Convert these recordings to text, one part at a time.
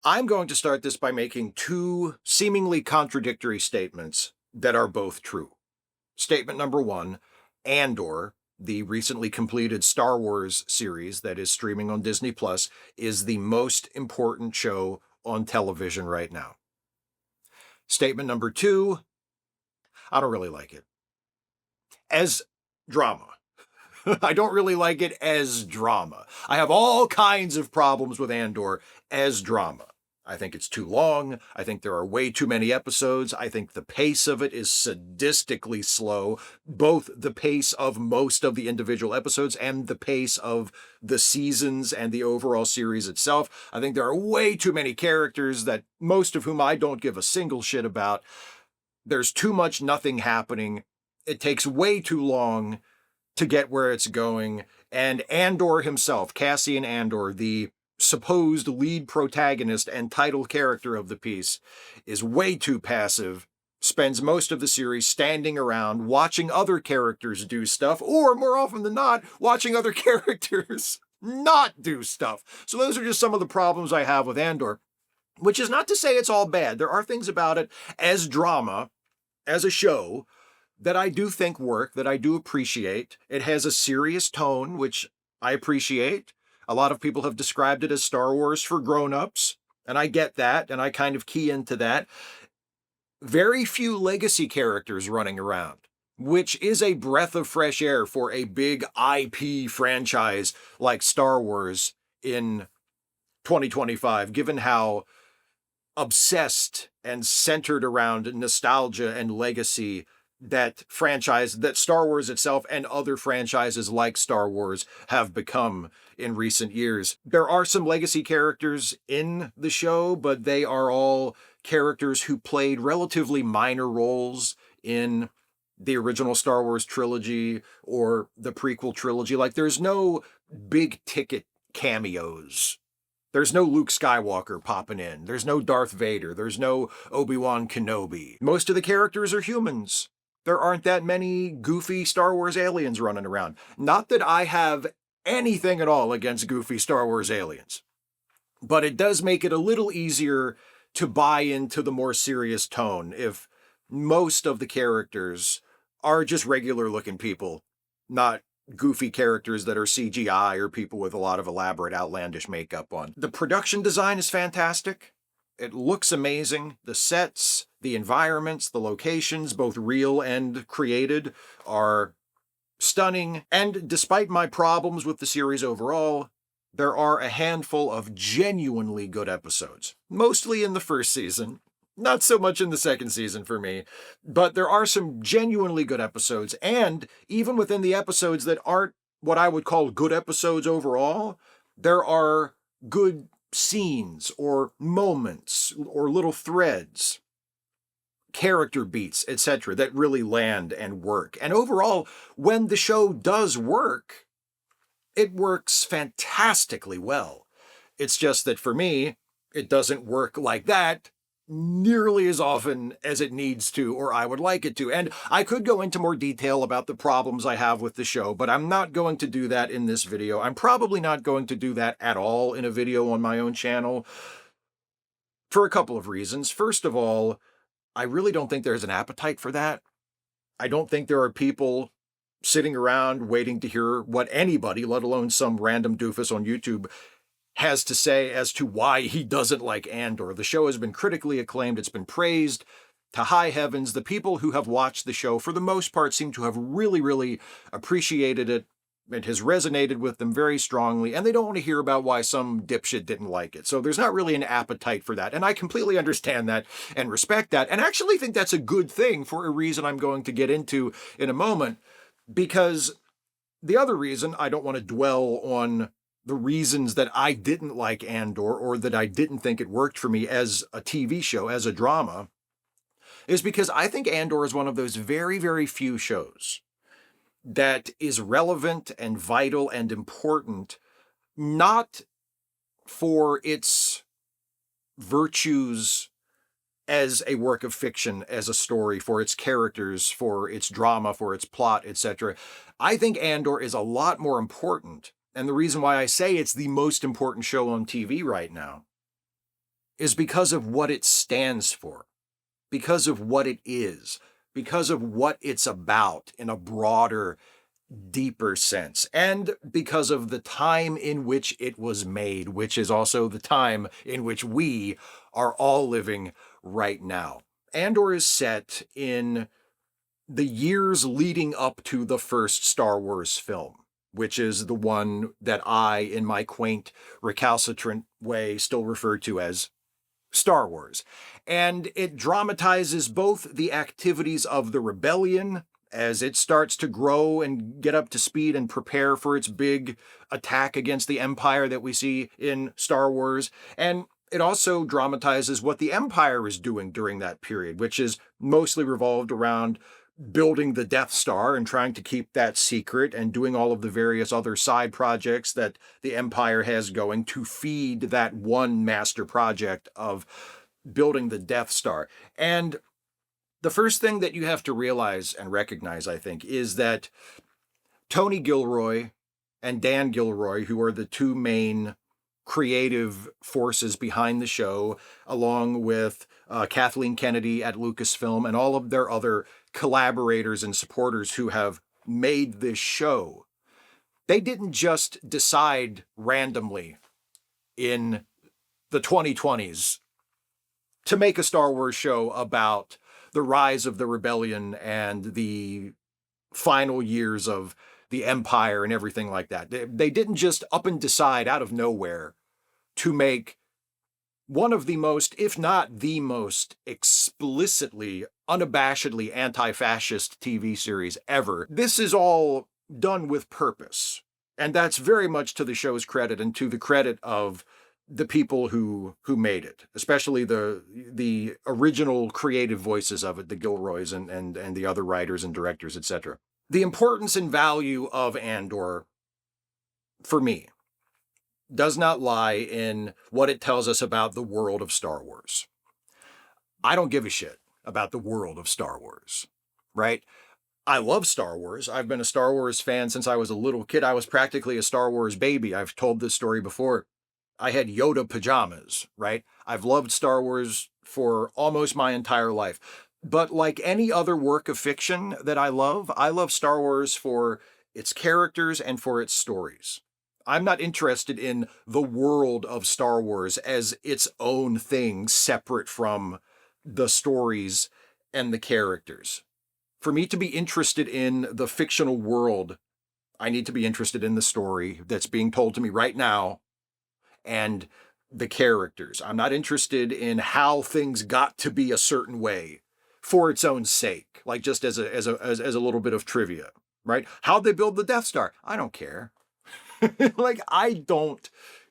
I'm going to start this by making two seemingly contradictory statements that are both true. Statement number one, Andor, the recently completed Star Wars series that is streaming on Disney Plus, is the most important show on television right now. Statement number two, I don't really like it. As drama. I don't really like it as drama. I have all kinds of problems with Andor as drama. I think it's too long. I think there are way too many episodes. I think the pace of it is sadistically slow, both the pace of most of the individual episodes and the pace of the seasons and the overall series itself. I think there are way too many characters that most of whom I don't give a single shit about. There's too much nothing happening. It takes way too long to get where it's going. And Andor himself, Cassian Andor, the supposed lead protagonist and title character of the piece, is way too passive, spends most of the series standing around watching other characters do stuff, or more often than not, watching other characters not do stuff. So those are just some of the problems I have with Andor, which is not to say it's all bad. There are things about it as drama, as a show, that I do think work, that I do appreciate. It has a serious tone, which I appreciate. A lot of people have described it as Star Wars for grown-ups, and I get that, and I kind of key into that. Very few legacy characters running around, which is a breath of fresh air for a big IP franchise like Star Wars in 2025, given how obsessed and centered around nostalgia and legacy that Star Wars itself and other franchises like Star Wars have become in recent years. There are some legacy characters in the show, but they are all characters who played relatively minor roles in the original Star Wars trilogy or the prequel trilogy. Like, there's no big ticket cameos. There's no Luke Skywalker popping in. There's no Darth Vader. There's no Obi-Wan Kenobi. Most of the characters are humans. There aren't that many goofy Star Wars aliens running around. Not that I have anything at all against goofy Star Wars aliens, but it does make it a little easier to buy into the more serious tone if most of the characters are just regular looking people, not goofy characters that are CGI or people with a lot of elaborate, outlandish makeup on. The production design is fantastic. It looks amazing. The sets, the environments, the locations, both real and created, are stunning. And despite my problems with the series overall, there are a handful of genuinely good episodes, mostly in the first season. Not so much in the second season for me, but there are some genuinely good episodes. And even within the episodes that aren't what I would call good episodes overall, there are good scenes or moments or little threads, character beats, etc., that really land and work. And overall, when the show does work, it works fantastically well. It's just that for me, it doesn't work like that nearly as often as it needs to or I would like it to. And I could go into more detail about the problems I have with the show, but I'm not going to do that in this video. I'm probably not going to do that at all in a video on my own channel for a couple of reasons. First of all, I really don't think there's an appetite for that. I don't think there are people sitting around waiting to hear what anybody, let alone some random doofus on YouTube, has to say as to why he doesn't like Andor. The show has been critically acclaimed. It's been praised to high heavens. The people who have watched the show, for the most part, seem to have really, really appreciated it. It has resonated with them very strongly, and they don't want to hear about why some dipshit didn't like it. So there's not really an appetite for that, and I completely understand that and respect that, and actually think that's a good thing for a reason I'm going to get into in a moment, because the other reason I don't want to dwell on the reasons that I didn't like Andor or that I didn't think it worked for me as a TV show, as a drama, is because I think Andor is one of those very, very few shows that is relevant and vital and important, not for its virtues as a work of fiction, as a story, for its characters, for its drama, for its plot, etc. I think Andor is a lot more important. And the reason why I say it's the most important show on TV right now is because of what it stands for, because of what it is, because of what it's about in a broader, deeper sense, and because of the time in which it was made, which is also the time in which we are all living right now. Andor is set in the years leading up to the first Star Wars film, which is the one that I, in my quaint, recalcitrant way, still refer to as Star Wars. And it dramatizes both the activities of the rebellion as it starts to grow and get up to speed and prepare for its big attack against the Empire that we see in Star Wars. And it also dramatizes what the Empire is doing during that period, which is mostly revolved around building the Death Star and trying to keep that secret and doing all of the various other side projects that the Empire has going to feed that one master project of building the Death Star. And the first thing that you have to realize and recognize, I think, is that Tony Gilroy and Dan Gilroy, who are the two main creative forces behind the show, along with Kathleen Kennedy at Lucasfilm and all of their other collaborators and supporters who have made this show, they didn't just decide randomly in the 2020s to make a Star Wars show about the rise of the rebellion and the final years of the Empire and everything like that. They didn't just up and decide out of nowhere to make one of the most, if not the most, explicitly, unabashedly anti-fascist TV series ever. This is all done with purpose. And that's very much to the show's credit and to the credit of the people who made it, especially the original creative voices of it, the Gilroys and the other writers and directors, etc. The importance and value of Andor, for me, does not lie in what it tells us about the world of Star Wars. I don't give a shit about the world of Star Wars, right? I love Star Wars. I've been a Star Wars fan since I was a little kid. I was practically a Star Wars baby. I've told this story before. I had Yoda pajamas, right? I've loved Star Wars for almost my entire life. But like any other work of fiction that I love Star Wars for its characters and for its stories. I'm not interested in the world of Star Wars as its own thing, separate from the stories and the characters. For me to be interested in the fictional world, I need to be interested in the story that's being told to me right now and the characters. I'm not interested in how things got to be a certain way for its own sake, like just as a little bit of trivia, right? How'd they build the Death Star? I don't care. Like, I don't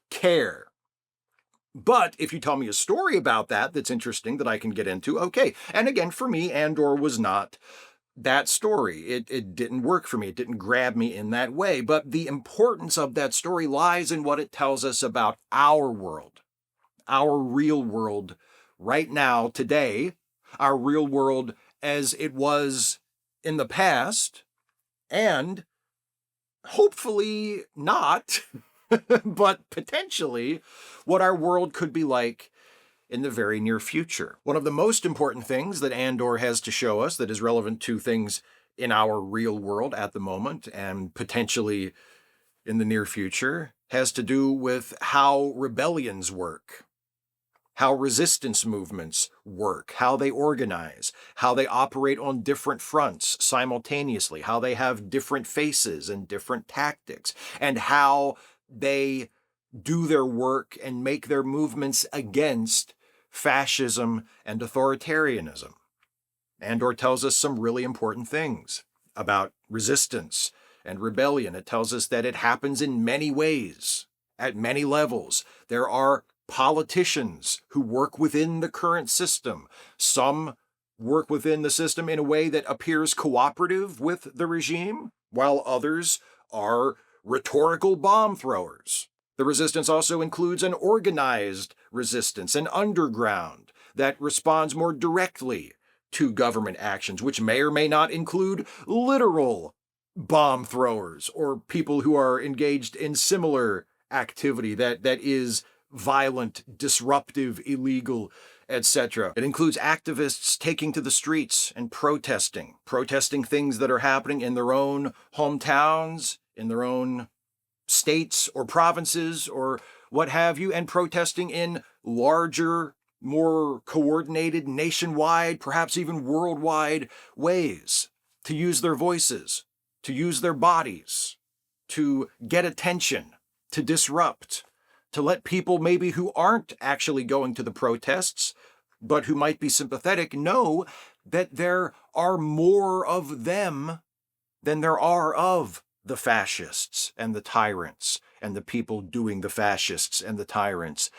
care. But if you tell me a story about that that's interesting that I can get into, okay. And again, for me, Andor was not that story. It didn't work for me. It didn't grab me in that way. But the importance of that story lies in what it tells us about our world, our real world right now, today, our real world as it was in the past, and hopefully not, but potentially what our world could be like in the very near future. One of the most important things that Andor has to show us that is relevant to things in our real world at the moment and potentially in the near future has to do with how rebellions work, how resistance movements work, how they organize, how they operate on different fronts simultaneously, how they have different faces and different tactics, and how they do their work and make their movements against fascism and authoritarianism. Andor tells us some really important things about resistance and rebellion. It tells us that it happens in many ways, at many levels. There are politicians who work within the current system. Some work within the system in a way that appears cooperative with the regime, while others are rhetorical bomb throwers. The resistance also includes an organized resistance, an underground, that responds more directly to government actions, which may or may not include literal bomb throwers or people who are engaged in similar activity that is violent, disruptive, illegal, etc. It includes activists taking to the streets and protesting things that are happening in their own hometowns, in their own states or provinces or what have you, and protesting in larger, more coordinated, nationwide, perhaps even worldwide ways, to use their voices, to use their bodies, to get attention, to disrupt, to let people maybe who aren't actually going to the protests, but who might be sympathetic, know that there are more of them than there are of the fascists and the tyrants and the people doing the fascists and the tyrants'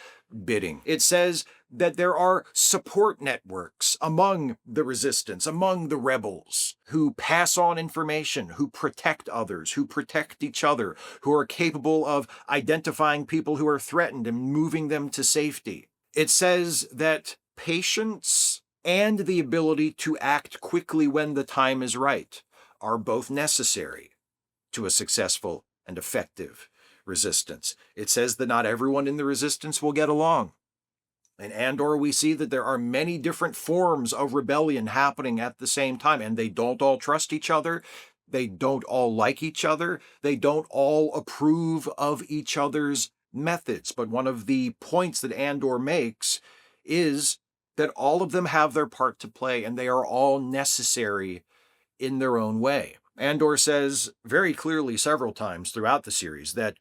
bidding. It says that there are support networks among the resistance, among the rebels, who pass on information, who protect others, who protect each other, who are capable of identifying people who are threatened and moving them to safety. It says that patience and the ability to act quickly when the time is right are both necessary to a successful and effective resistance. It says that not everyone in the resistance will get along. In Andor, we see that there are many different forms of rebellion happening at the same time, and they don't all trust each other. They don't all like each other. They don't all approve of each other's methods. But one of the points that Andor makes is that all of them have their part to play, and they are all necessary in their own way. Andor says very clearly several times throughout the series that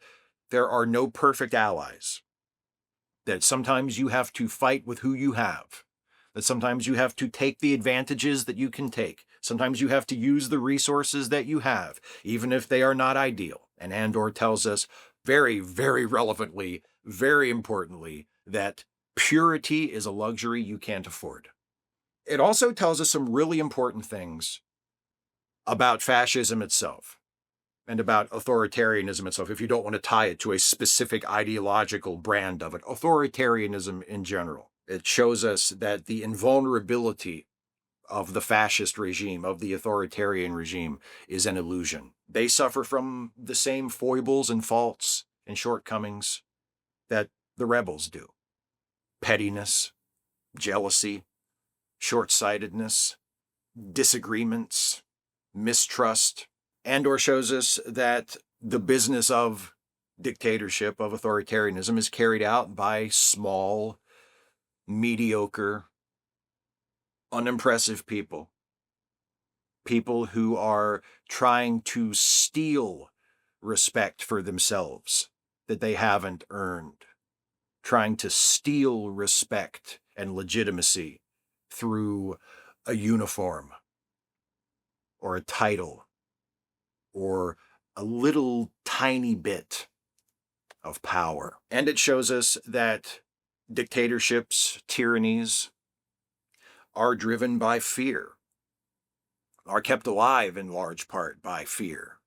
there are no perfect allies, that sometimes you have to fight with who you have, that sometimes you have to take the advantages that you can take, sometimes you have to use the resources that you have, even if they are not ideal. And Andor tells us very, very relevantly, very importantly, that purity is a luxury you can't afford. It also tells us some really important things about fascism itself and about authoritarianism itself, if you don't want to tie it to a specific ideological brand of it, authoritarianism in general. It shows us that the invulnerability of the fascist regime, of the authoritarian regime, is an illusion. They suffer from the same foibles and faults and shortcomings that the rebels do. Pettiness, jealousy, short-sightedness, disagreements, mistrust. Andor shows us that the business of dictatorship, of authoritarianism, is carried out by small, mediocre, unimpressive people. People who are trying to steal respect for themselves that they haven't earned. Trying to steal respect and legitimacy through a uniform or a title or a little tiny bit of power. And it shows us that dictatorships, tyrannies, are driven by fear, are kept alive in large part by fear.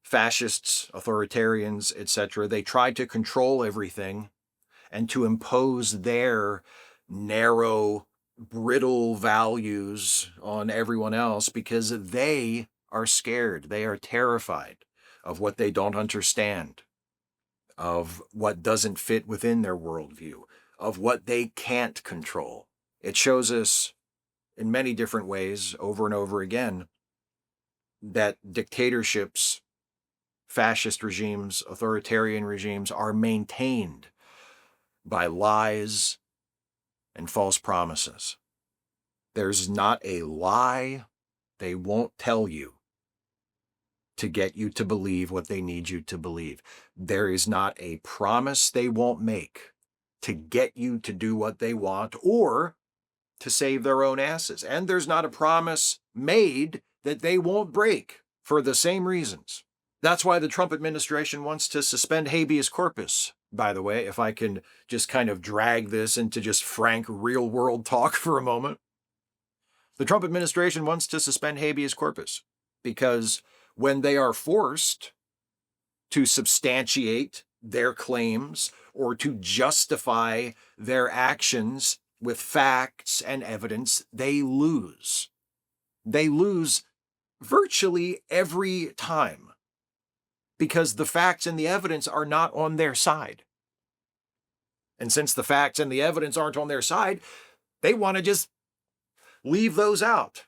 Fascists, authoritarians, etc., they try to control everything and to impose their narrow, brittle values on everyone else because they are scared. They are terrified of what they don't understand, of what doesn't fit within their worldview, of what they can't control. It shows us in many different ways, over and over again, that dictatorships, fascist regimes, authoritarian regimes are maintained by lies and false promises. There's not a lie they won't tell you to get you to believe what they need you to believe. There is not a promise they won't make to get you to do what they want or to save their own asses. And there's not a promise made that they won't break for the same reasons. That's why the Trump administration wants to suspend habeas corpus. By the way, if I can just kind of drag this into just frank real-world talk for a moment. The Trump administration wants to suspend habeas corpus because when they are forced to substantiate their claims or to justify their actions with facts and evidence, they lose. They lose virtually every time because the facts and the evidence are not on their side. And since the facts and the evidence aren't on their side, they want to just leave those out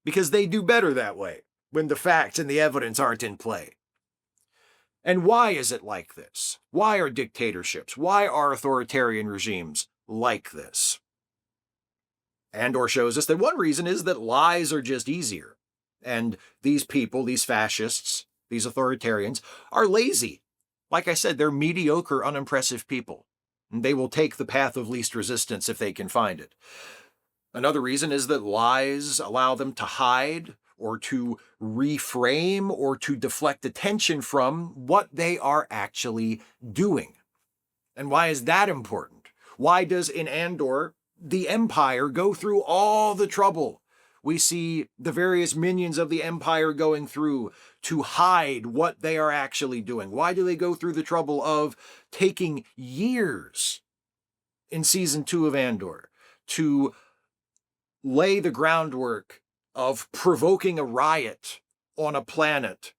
because they do better that way when the facts and the evidence aren't in play. And why is it like this? Why are dictatorships, why are authoritarian regimes like this? Andor shows us that one reason is that lies are just easier. And these people, these fascists, these authoritarians, are lazy. Like I said, they're mediocre, unimpressive people. And they will take the path of least resistance if they can find it. Another reason is that lies allow them to hide or to reframe or to deflect attention from what they are actually doing. And why is that important? Why does in Andor the Empire go through all the trouble we see the various minions of the Empire going through to hide what they are actually doing? Why do they go through the trouble of taking years in Season 2 of Andor to lay the groundwork of provoking a riot on a planet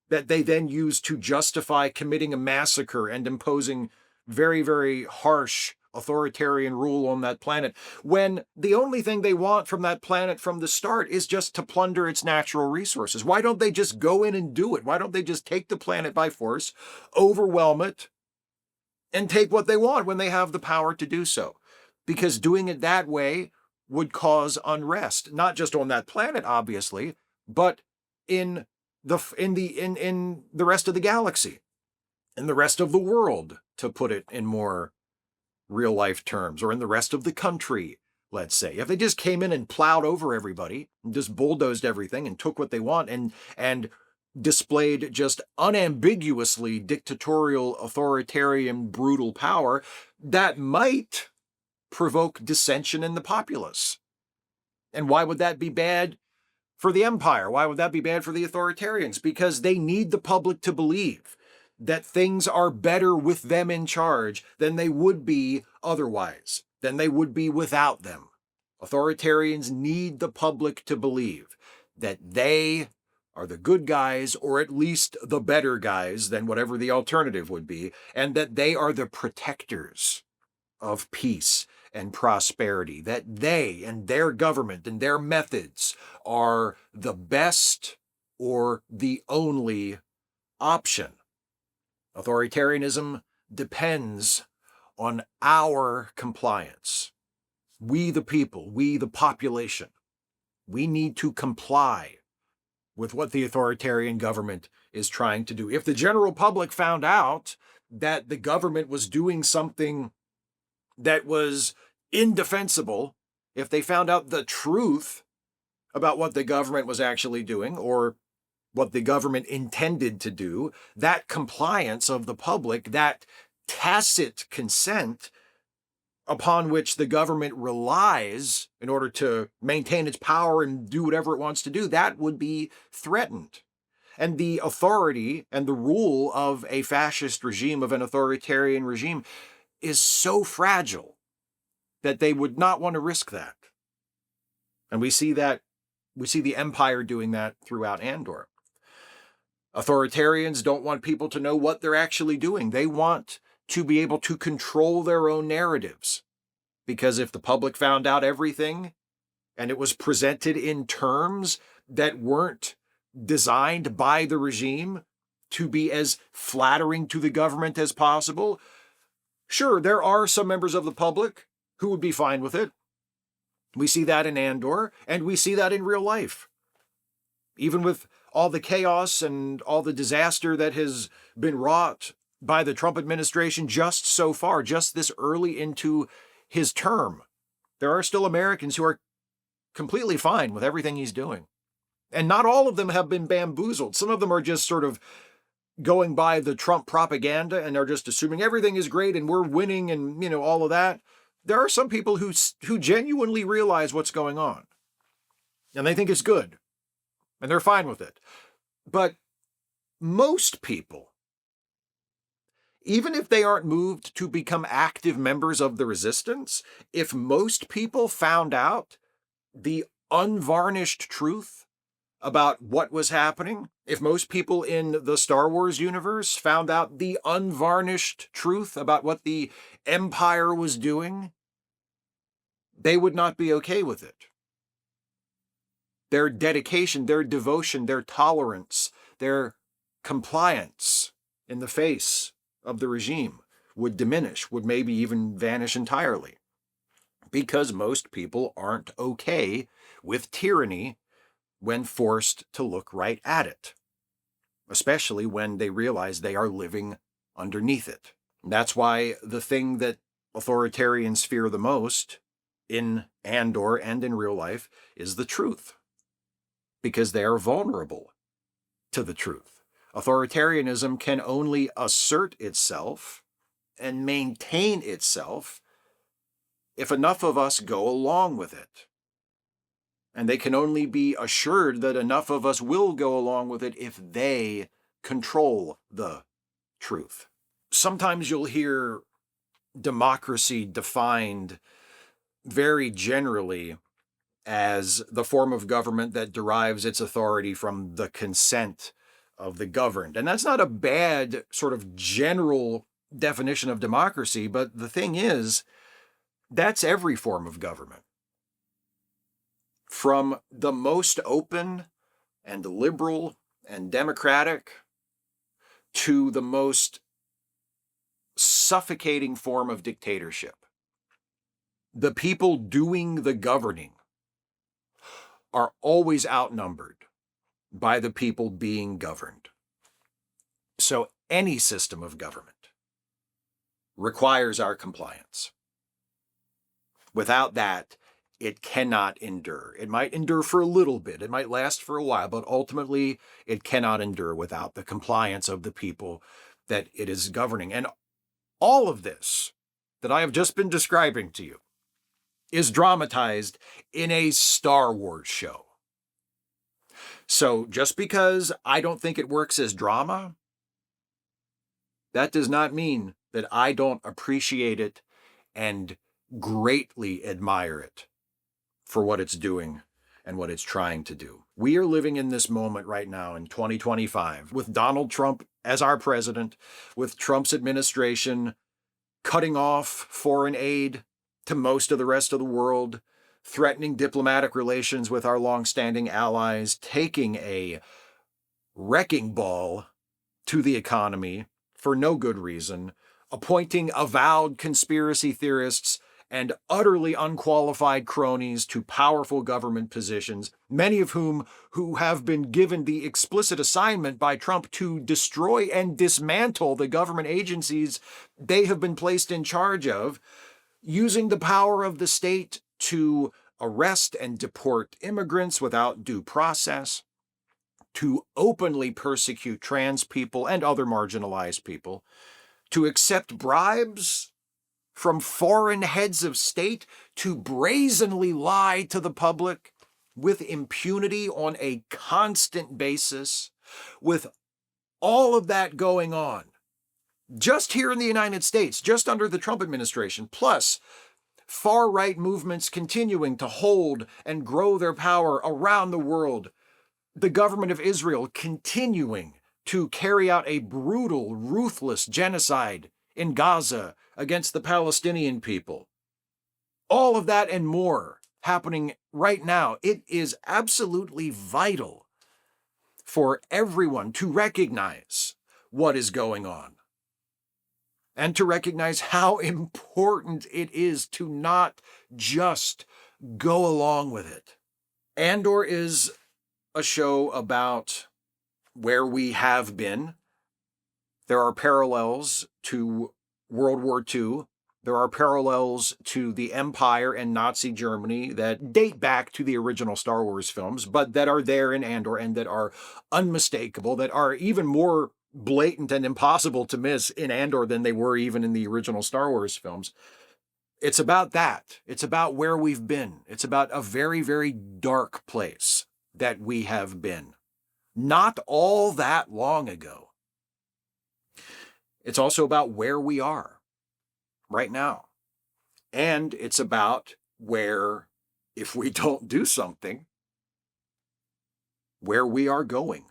that they then use to justify committing a massacre and imposing very, very harsh authoritarian rule on that planet, when the only thing they want from that planet from the start is just to plunder its natural resources? Why don't they just go in and do it? Why don't they just take the planet by force, overwhelm it, and take what they want when they have the power to do so? Because doing it that way would cause unrest, not just on that planet, obviously, but in the rest of the galaxy, in the rest of the world, to put it in more real life terms, or in the rest of the country, let's say. If they just came in and plowed over everybody and just bulldozed everything and took what they want and displayed just unambiguously dictatorial, authoritarian, brutal power, that might provoke dissension in the populace. And why would that be bad for the Empire? Why would that be bad for the authoritarians? Because they need the public to believe that things are better with them in charge than they would be otherwise, than they would be without them. Authoritarians need the public to believe that they are the good guys, or at least the better guys than whatever the alternative would be, and that they are the protectors of peace and prosperity, that they and their government and their methods are the best or the only option. Authoritarianism depends on our compliance. We, the people, we, the population, we need to comply with what the authoritarian government is trying to do. If the general public found out that the government was doing something that was indefensible, if they found out the truth about what the government was actually doing, or what the government intended to do, that compliance of the public, that tacit consent upon which the government relies in order to maintain its power and do whatever it wants to do, that would be threatened. And the authority and the rule of a fascist regime, of an authoritarian regime, is so fragile that they would not want to risk that. And we see the Empire doing that throughout Andor. Authoritarians don't want people to know what they're actually doing. They want to be able to control their own narratives. Because if the public found out everything and it was presented in terms that weren't designed by the regime to be as flattering to the government as possible, sure, there are some members of the public who would be fine with it. We see that in Andor, and we see that in real life. Even with all the chaos and all the disaster that has been wrought by the Trump administration just so far, just this early into his term, there are still Americans who are completely fine with everything he's doing. And not all of them have been bamboozled. Some of them are just sort of going by the Trump propaganda and are just assuming everything is great and we're winning and, all of that. There are some people who genuinely realize what's going on. And they think it's good. And they're fine with it. But most people, even if they aren't moved to become active members of the resistance, if most people found out the unvarnished truth about what was happening, if most people in the Star Wars universe found out the unvarnished truth about what the Empire was doing, they would not be okay with it. Their dedication, their devotion, their tolerance, their compliance in the face of the regime would diminish, would maybe even vanish entirely. Because most people aren't okay with tyranny when forced to look right at it, especially when they realize they are living underneath it. That's why the thing that authoritarians fear the most in Andor and in real life is the truth, because they are vulnerable to the truth. Authoritarianism can only assert itself and maintain itself if enough of us go along with it. And they can only be assured that enough of us will go along with it if they control the truth. Sometimes you'll hear democracy defined very generally as the form of government that derives its authority from the consent of the governed. And that's not a bad sort of general definition of democracy, but the thing is, that's every form of government. From the most open and liberal and democratic to the most suffocating form of dictatorship. The people doing the governing are always outnumbered by the people being governed. So any system of government requires our compliance. Without that, it cannot endure. It might endure for a little bit, it might last for a while, but ultimately it cannot endure without the compliance of the people that it is governing. And all of this that I have just been describing to you is dramatized in a Star Wars show. So just because I don't think it works as drama, that does not mean that I don't appreciate it and greatly admire it for what it's doing and what it's trying to do. We are living in this moment right now in 2025 with Donald Trump as our president, with Trump's administration cutting off foreign aid to most of the rest of the world, threatening diplomatic relations with our longstanding allies, taking a wrecking ball to the economy for no good reason, appointing avowed conspiracy theorists and utterly unqualified cronies to powerful government positions, many of whom who have been given the explicit assignment by Trump to destroy and dismantle the government agencies they have been placed in charge of, using the power of the state to arrest and deport immigrants without due process, to openly persecute trans people and other marginalized people, to accept bribes from foreign heads of state, to brazenly lie to the public with impunity on a constant basis, with all of that going on, just here in the United States, just under the Trump administration, plus far-right movements continuing to hold and grow their power around the world, the government of Israel continuing to carry out a brutal, ruthless genocide in Gaza against the Palestinian people. All of that and more happening right now. It is absolutely vital for everyone to recognize what is going on and to recognize how important it is to not just go along with it. Andor is a show about where we have been. There are parallels to World War II. There are parallels to the Empire and Nazi Germany that date back to the original Star Wars films, but that are there in Andor and that are unmistakable, that are even more blatant and impossible to miss in Andor than they were even in the original Star Wars films. It's about that. It's about where we've been. It's about a very, very dark place that we have been. Not all that long ago. It's also about where we are right now. And it's about where, if we don't do something, where we are going.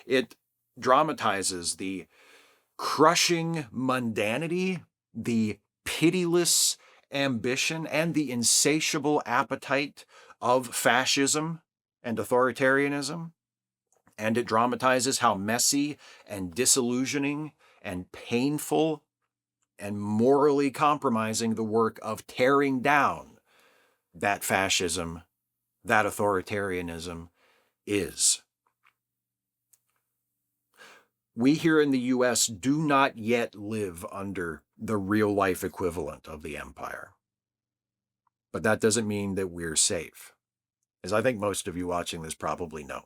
It dramatizes the crushing mundanity, the pitiless ambition, and the insatiable appetite of fascism and authoritarianism. And it dramatizes how messy and disillusioning and painful and morally compromising the work of tearing down that fascism, that authoritarianism is. We here in the US do not yet live under the real-life equivalent of the empire. But that doesn't mean that we're safe, as I think most of you watching this probably know.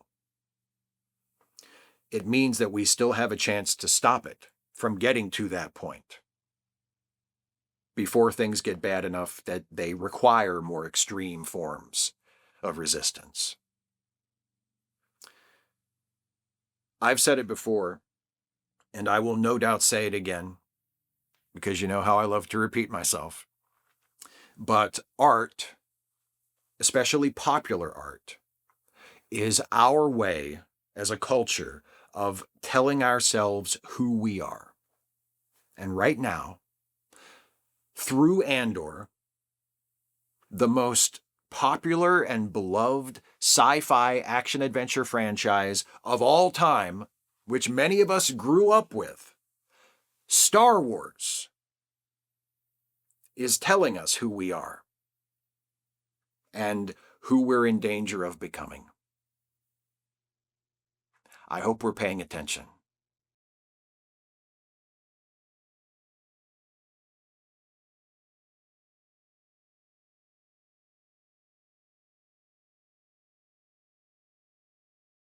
It means that we still have a chance to stop it from getting to that point before things get bad enough that they require more extreme forms of resistance. I've said it before, and I will no doubt say it again, because you know how I love to repeat myself. But art, especially popular art, is our way as a culture of telling ourselves who we are. And right now, through Andor, the most popular and beloved sci-fi action-adventure franchise of all time, which many of us grew up with, Star Wars, is telling us who we are and who we're in danger of becoming. I hope we're paying attention.